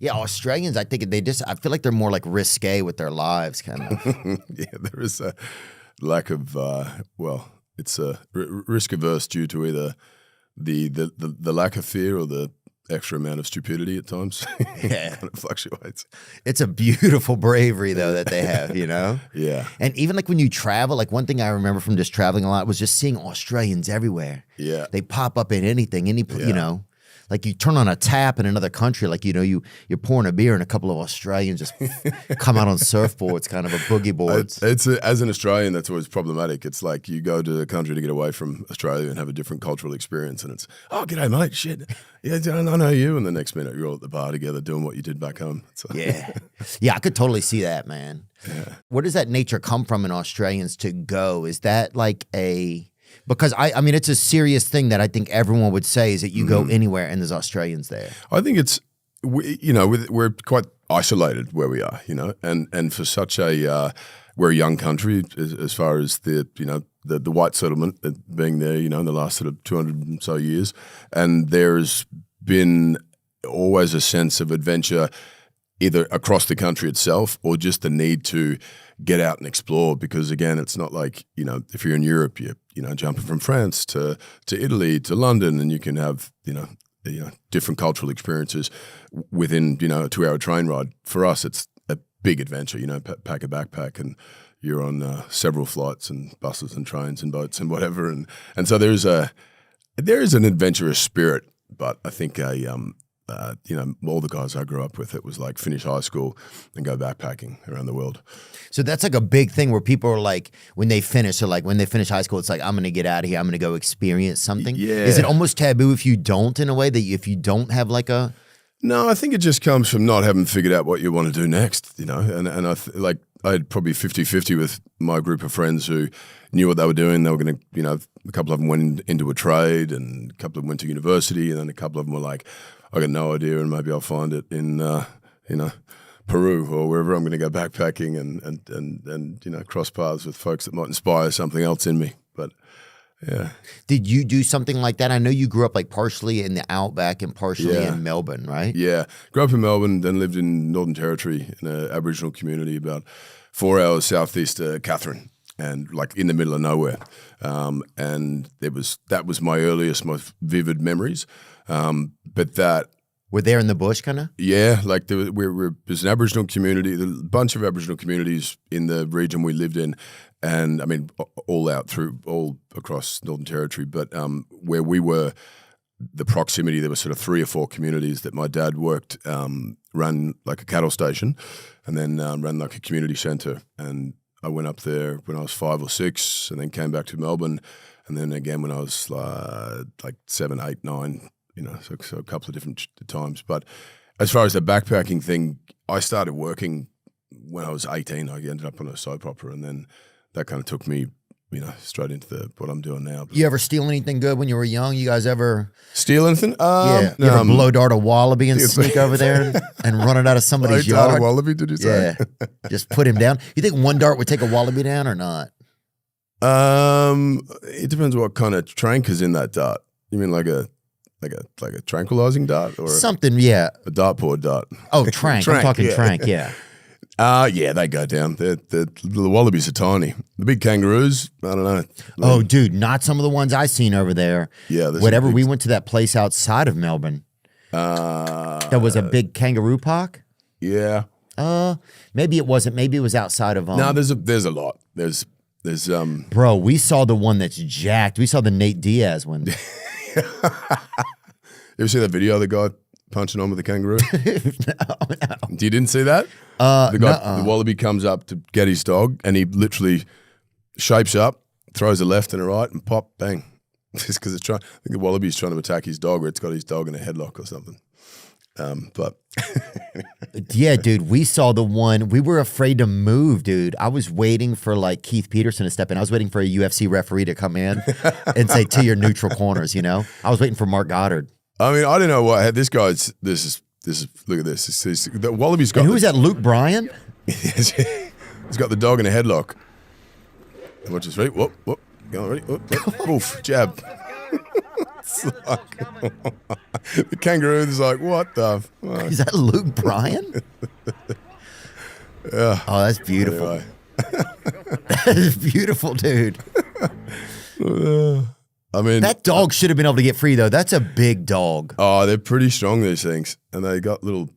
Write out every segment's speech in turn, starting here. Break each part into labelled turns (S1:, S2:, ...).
S1: Yeah, Australians, I think I feel like they're more like risque with their lives, kind of.
S2: Yeah, there is a lack of, it's risk averse due to either the lack of fear or the extra amount of stupidity at times.
S1: Yeah.
S2: Kind of fluctuates.
S1: It's a beautiful bravery, though, that they have, you know?
S2: Yeah.
S1: And even like when you travel, like one thing I remember from just traveling a lot was just seeing Australians everywhere.
S2: Yeah.
S1: They pop up in anything, you know? Like you turn on a tap in another country, like, you know, you're pouring a beer and a couple of Australians just come out on surfboards, kind of a boogie boards.
S2: As an Australian, that's always problematic. It's like you go to a country to get away from Australia and have a different cultural experience, and it's, oh, g'day, mate, shit. Yeah, I know you. And the next minute you're all at the bar together doing what you did back home. So.
S1: Yeah. Yeah, I could totally see that, man.
S2: Yeah.
S1: Where does that nature come from in Australians to go? Is that like because I mean, it's a serious thing that I think everyone would say is that you go anywhere and there's Australians there.
S2: I think it's, we're quite isolated where we are, you know, and for such we're a young country as far as the white settlement being there, you know, in the last sort of 200 and so years. And there's been always a sense of adventure either across the country itself or just the need to get out and explore, because again, it's not like, you know, if you're in Europe, you're, you know, jumping from France to Italy to London, and you can have, you know, different cultural experiences within, you know, a 2-hour train ride. For us, it's a big adventure, you know, pack a backpack and you're on several flights and buses and trains and boats and whatever. And so there is an adventurous spirit, but I think you know, all the guys I grew up with, it was like finish high school and go backpacking around the world.
S1: So that's like a big thing where people are like, when they finish high school, it's like, I'm going to get out of here. I'm going to go experience something.
S2: Yeah.
S1: Is it almost taboo if you don't, in a way, that if you don't have like a...
S2: No, I think it just comes from not having figured out what you want to do next, you know, and I had probably 50-50 with my group of friends who knew what they were doing. They were going to, you know, a couple of them went into a trade and a couple of them went to university, and then a couple of them were like, I got no idea, and maybe I'll find it in, you know, Peru or wherever I'm going to go backpacking and you know, cross paths with folks that might inspire something else in me. But yeah.
S1: Did you do something like that? I know you grew up like partially in the outback and partially in Melbourne, right?
S2: Yeah. Grew up in Melbourne, then lived in Northern Territory in an Aboriginal community about 4 hours southeast of Katherine, and like in the middle of nowhere. And that was my earliest, most vivid memories. But that...
S1: We're there in the bush, kind of?
S2: Yeah, like there's an Aboriginal community, a bunch of Aboriginal communities in the region we lived in, and I mean all across Northern Territory. But where we were, the proximity, there were sort of 3 or 4 communities that my dad worked, ran like a cattle station, and then ran like a community centre. And I went up there when I was 5 or 6, and then came back to Melbourne, and then again when I was like 7, 8, 9. You know, so a couple of different times. But as far as the backpacking thing, I started working when I was 18. I ended up on a soap opera, and then that kind of took me, you know, straight into what I'm doing now.
S1: You ever steal anything good when you were young? You guys ever
S2: steal anything?
S1: Yeah. You ever blow dart a wallaby and sneak over there and run it out of somebody's yard?
S2: Blow dart a wallaby, did you say?
S1: Yeah. Just put him down. You think one dart would take a wallaby down or not?
S2: It depends what kind of trank is in that dart. You mean like a tranquilizing dart or
S1: something? Yeah,
S2: a dartboard dart.
S1: Oh, trank. I'm talking trank. Yeah.
S2: Yeah, they go down. The wallabies are tiny. The big kangaroos, I don't know.
S1: Oh, dude, not some of the ones I seen over there.
S2: Yeah,
S1: whatever. We went to that place outside of Melbourne. That was a big kangaroo park.
S2: Yeah.
S1: Maybe it wasn't. Maybe it was outside of.
S2: No, there's a lot. There's
S1: Bro, we saw the one that's jacked. We saw the Nate Diaz one.
S2: You ever see that video of the guy punching on with the kangaroo?
S1: No.
S2: You didn't see that? The wallaby comes up to get his dog, and he literally shapes up, throws a left and a right, and pop, bang. Just because I think the wallaby's trying to attack his dog, or it's got his dog in a headlock or something. But
S1: yeah, dude, we saw the one. We were afraid to move, dude. I was waiting for like Keith Peterson to step in. I was waiting for a UFC referee to come in and say, to your neutral corners, you know? I was waiting for Mark Goddard.
S2: I mean, I don't know what this guy's. This is. Look at this. The wallaby's got.
S1: And who is that? Luke Bryan?
S2: He's got the dog in a headlock. Watch his feet. Whoop, whoop. Go on, ready? Whoop, whoop. Oof, jab. It's like, the kangaroo's like, what the fuck?
S1: Is that Luke Bryan?
S2: Yeah.
S1: Oh, that's beautiful.
S2: Anyway.
S1: That is beautiful, dude.
S2: I mean,
S1: That dog should have been able to get free, though. That's a big dog.
S2: oh, they're pretty strong, these things, and they got little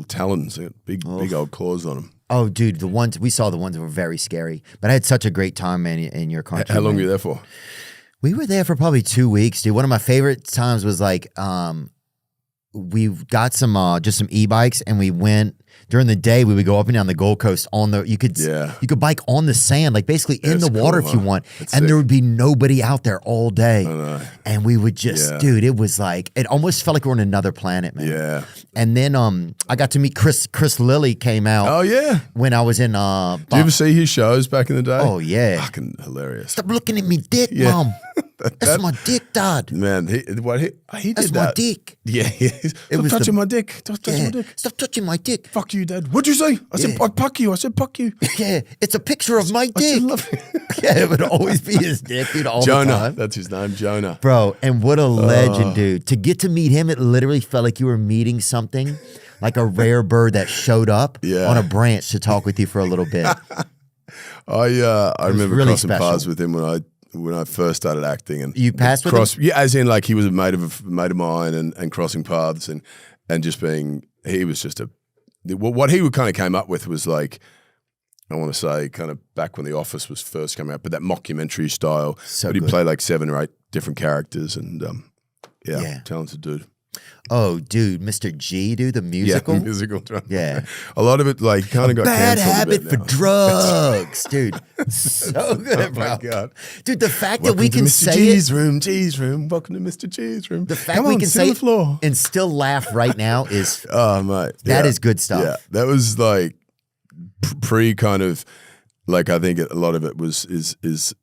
S2: talons. They got big old claws on them.
S1: Oh, dude, we saw the ones that were very scary. But I had such a great time, man, in your country.
S2: How long
S1: man.
S2: were you there for?
S1: We were there for probably 2 weeks, dude. One of my favorite times was like, we got some just some e-bikes, and we went during the day. We would go up and down the Gold Coast on the. You could bike on the sand, like basically in the water if you want,
S2: That's
S1: and
S2: sick.
S1: there would be nobody out there all day.
S2: I know.
S1: And we would just, dude, it was like it almost felt like we're on another planet, man.
S2: Yeah.
S1: And then I got to meet Chris Lilly came out.
S2: Oh yeah.
S1: When I was in
S2: Do you ever see his shows back in the day?
S1: Oh yeah.
S2: Fucking hilarious.
S1: Stop looking at me dick,
S2: Yeah.
S1: Mom. That's my dick, Dad.
S2: Man, he did
S1: That's
S2: that.
S1: my dick.
S2: Yeah. Stop
S1: was
S2: touching my dick. Stop touching my dick.
S1: Stop touching my dick.
S2: Fuck you, Dad. What'd you say? I said, I puck you. I said, puck you.
S1: Yeah, it's a picture of my
S2: I
S1: dick.
S2: said, love you.
S1: Yeah, it would always be his dick, dude, all the
S2: Jonah.
S1: time.
S2: That's his name, Jonah.
S1: Bro, and what a legend, dude. To get to meet him, it literally felt like you were meeting something, like a rare bird that showed up on a branch to talk with you for a little bit.
S2: I remember
S1: really
S2: crossing
S1: special.
S2: paths with him when I first started acting, and
S1: You passed with him?
S2: Yeah, as in like he was a mate of mine, and crossing paths, and just he was just what he kind of came up with was like, I want to say kind of back when The Office was first coming out, but that mockumentary style.
S1: So
S2: but he
S1: good.
S2: played like 7 or 8 different characters, and talented dude.
S1: Oh, dude, Mr. G, dude, the musical.
S2: Yeah, musical drama.
S1: Yeah.
S2: A lot of it like kind of got
S1: Bad
S2: cancelled a
S1: habit
S2: bit
S1: for
S2: now.
S1: drugs, dude. So good,
S2: Oh
S1: bro.
S2: my God.
S1: Dude, the fact
S2: Welcome
S1: that we
S2: to
S1: can
S2: Mr.
S1: say
S2: G's
S1: it,
S2: room, G's room. Welcome to Mr. G's room.
S1: the fact
S2: Come
S1: we
S2: on,
S1: can
S2: sit
S1: say
S2: on the
S1: it
S2: floor.
S1: and still laugh right now is
S2: Oh, mate.
S1: that is good stuff.
S2: Yeah, that was like pre kind of like, I think a lot of it is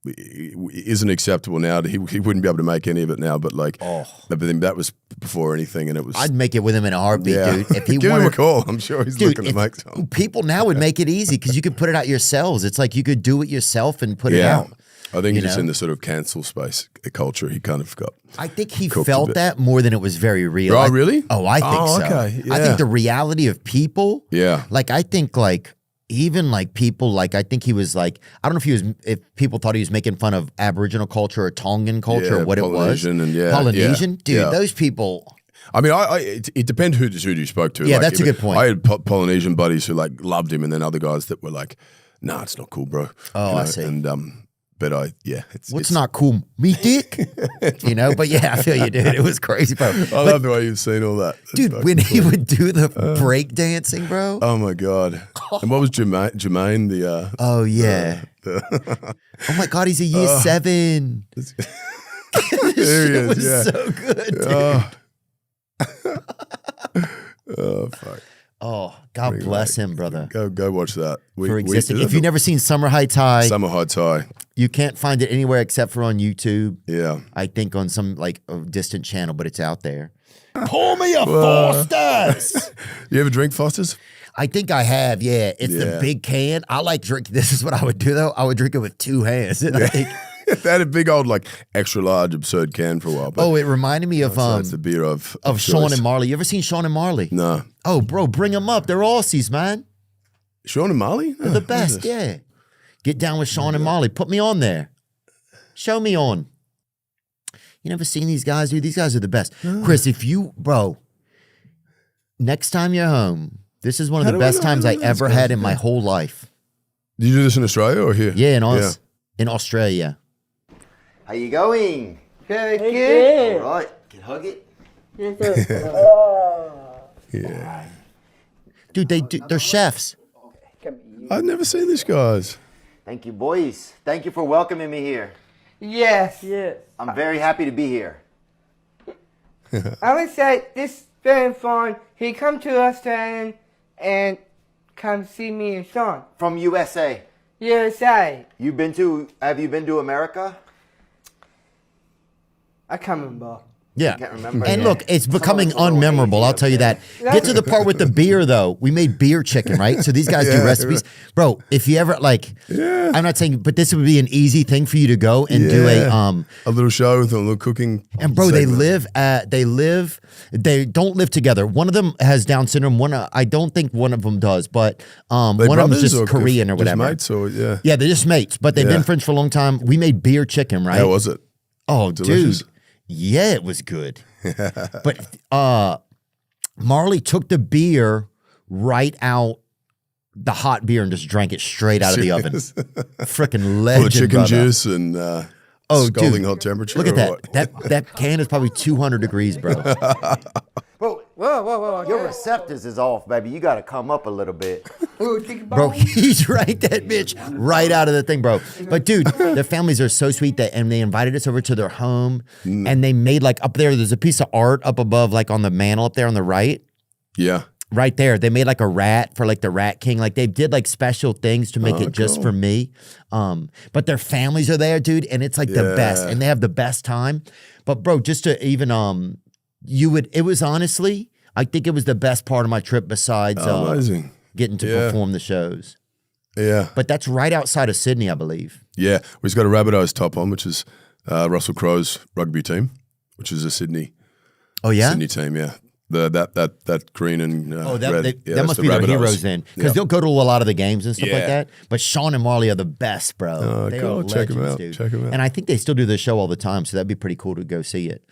S2: isn't acceptable now. He wouldn't be able to make any of it now, but like, but then that was before anything, and it was.
S1: I'd make it with him in a heartbeat, dude. If he
S2: Give him a
S1: wanted,
S2: call. I'm sure he's
S1: dude,
S2: looking to make some.
S1: people now would make it easy because you could put it out yourselves. It's like you could do it yourself and put it out.
S2: I think
S1: you
S2: just
S1: know?
S2: in the sort of cancel space culture, he kind of got.
S1: I think he
S2: cooked a
S1: felt
S2: bit.
S1: that more than it was very real.
S2: Oh, really?
S1: I think
S2: Oh,
S1: so.
S2: okay.
S1: I
S2: Yeah.
S1: think the reality of people.
S2: Yeah.
S1: Like I think like even like people like I think he was like I don't know if people thought he was making fun of Aboriginal culture or Tongan culture or what it was.
S2: Polynesian and
S1: Polynesian, dude.
S2: yeah.
S1: Those people.
S2: I mean, it depends who you spoke to.
S1: Yeah,
S2: like,
S1: that's a good point.
S2: I had Polynesian buddies who like loved him, and then other guys that were like, "Nah, it's not cool, bro."
S1: Oh, I see.
S2: And but
S1: What's not cool? Me dick, But yeah, I feel you, dude. It was crazy, bro.
S2: I love the way you've seen all that. That's
S1: Dude,
S2: fucking
S1: when he
S2: cool.
S1: would do the break dancing, bro.
S2: Oh my god! And what was Jermaine? The
S1: Oh yeah. Oh my god, he's a year 7.
S2: there he
S1: Shit
S2: is.
S1: was
S2: Yeah.
S1: so good, dude.
S2: Oh fuck!
S1: Oh, God bless him, brother.
S2: Go watch that.
S1: For existing. If you've never seen Summer Heights High,
S2: Summer Heights High,
S1: you can't find it anywhere except for on YouTube.
S2: yeah.
S1: I think on some like a distant channel, but it's out there. Pour me a Foster's.
S2: You ever drink Foster's?
S1: I think I have, yeah. It's the
S2: Yeah.
S1: big can. I like drink. This is what I would do though. I would drink it with 2 hands. And I think,
S2: They had a big old like extra large absurd can for a while. But
S1: oh, it reminded me of
S2: so it's the beer of
S1: Sean
S2: choice.
S1: and Marley. You ever seen Sean and Marley?
S2: No,
S1: Oh, bro, bring them up. They're Aussies, man.
S2: Sean and Marley.
S1: They're the best, yeah. Get down with Sean and Marley. Put me on there. Show me on. You never seen these guys, dude? These guys are the best. Chris, next time you're home, this is one of the best times I ever had in my whole life.
S2: Did you do this in Australia or here?
S1: Yeah, in Australia. How you going?
S3: Good, good.
S1: All right. Can hug it?
S2: Yeah.
S1: Dude, they're chefs.
S2: I've never seen these guys.
S1: Thank you, boys. Thank you for welcoming me here.
S3: Yes. Yes.
S1: I'm very happy to be here.
S3: I would say this very fun. He come to Australia and come see me and Sean.
S1: From USA.
S3: USA.
S1: Have you been to America?
S3: I can't remember.
S1: Yeah.
S4: can't remember.
S1: And
S4: Yeah.
S1: look, it's becoming
S4: Someone's a little
S1: unmemorable.
S4: hazy
S1: I'll
S4: up
S1: tell you
S4: there.
S1: that. Get to the part with the beer, though. We made beer chicken, right? So these guys do
S2: Yeah,
S1: recipes. Bro, if you ever, like,
S2: Yeah.
S1: I'm not saying, but this would be an easy thing for you to go and do
S2: a little show with a little cooking.
S1: and bro,
S2: segment.
S1: they don't live together. One of them has Down syndrome. I don't think one of them does, but
S2: They
S1: one of them is
S2: brothers
S1: just Korean or
S2: just
S1: whatever.
S2: mates or yeah.
S1: Yeah, they're just mates, but they've
S2: Yeah.
S1: been friends for a long time. We made beer chicken, right?
S2: How was it?
S1: Oh,
S2: Delicious.
S1: dude. Yeah, it was good. But Marley took the beer right out, the hot beer, and just drank it straight out of the oven. Freaking legend,
S2: Full of chicken
S1: brother.
S2: juice and
S1: Oh,
S2: scalding
S1: dude.
S2: hot temperature.
S1: Look at
S2: or
S1: that.
S2: what?
S1: That can is probably 200 degrees, bro.
S4: Whoa. Your receptors is off, baby. You got to come up a little bit.
S3: Ooh, think
S1: Bro,
S3: about
S1: he drank that bitch right out of the thing, bro. But dude, their families are so sweet and they invited us over to their home and they made like up there's a piece of art up above, like on the mantle up there on the right.
S2: Yeah.
S1: Right there. They made like a rat for like the Rat King. Like they did like special things to make it just
S2: cool.
S1: for me. But their families are there, dude, and it's like the best.
S2: Yeah.
S1: And they have the best time. But bro, just to even it was honestly, I think it was the best part of my trip besides
S2: Amazing.
S1: getting to
S2: Yeah.
S1: perform the shows.
S2: Yeah.
S1: But that's right outside of Sydney, I believe.
S2: Yeah. We've got a Rabbitohs top on, which is Russell Crowe's rugby team, which is a Sydney
S1: Oh yeah?
S2: Sydney team. Yeah. That green and
S1: Oh,
S2: red.
S1: that
S2: Yeah, that's
S1: must
S2: the
S1: be their
S2: Rabbitohs.
S1: heroes then, because
S2: Yeah.
S1: they'll go to a lot of the games and stuff like
S2: Yeah.
S1: that. But Sean and Marley are the best, bro.
S2: Oh,
S1: they
S2: cool.
S1: are
S2: Check 'em
S1: legends,
S2: out.
S1: dude.
S2: Check 'em out.
S1: And I think they still do the show all the time, so that'd be pretty cool to go see it.